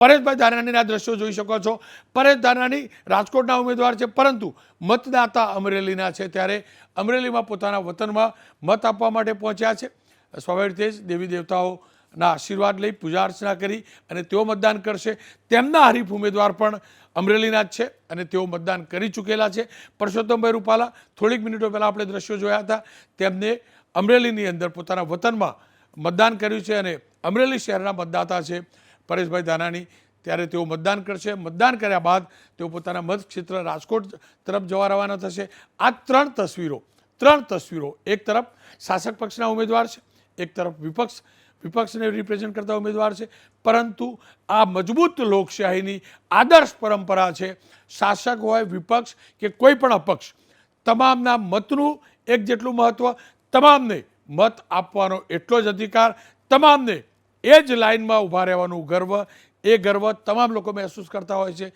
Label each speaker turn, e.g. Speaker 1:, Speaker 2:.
Speaker 1: પરેશભાઈ ધાનાણીના દ્રશ્યો જોઈ શકો છો। પરેશ ધાનાણી રાજકોટના ઉમેદવાર છે, પરંતુ મતદાતા અમરેલીના છે, ત્યારે અમરેલીમાં પોતાના વતનમાં મત આપવા માટે પહોંચ્યા છે। સ્વાભાવિક રીતે જ દેવી દેવતાઓના આશીર્વાદ લઈ પૂજા અર્ચના કરી અને તેઓ મતદાન કરશે। તેમના હરીફ ઉમેદવાર પણ અમરેલીના જ છે અને તેઓ મતદાન કરી ચૂકેલા છે। પરસોત્તમભાઈ રૂપાલા થોડીક મિનિટો પહેલાં આપણે દ્રશ્યો જોયા હતા, તેમને અમરેલીની અંદર પોતાના વતનમાં મતદાન કર્યું છે અને અમરેલી શહેરના મતદાતા છે પરેશભાઈ ધાનાણી, ત્યારે તેઓ મતદાન કરશે। મતદાન કર્યા બાદ તેઓ પોતાના મતક્ષેત્ર રાજકોટ તરફ જવા રવાના થશે। આ ત્રણ તસવીરો, એક તરફ શાસક પક્ષના ઉમેદવાર છે, એક તરફ વિપક્ષને રિપ્રેઝેન્ટ કરતા ઉમેદવાર છે, પરંતુ આ મજબૂત લોકશાહીની આદર્શ પરંપરા છે। શાસક હોય, વિપક્ષ કે કોઈ પણ અપક્ષ, તમામના મતનું એક જેટલું મહત્ત્વ, તમામને મત આપવાનો એટલો જ અધિકાર, તમામને એ જ લાઇનમાં ઊભા રહેવાનું ગર્વ, એ ગર્વ તમામ લોકો મહેસૂસ કરતા હોય છે।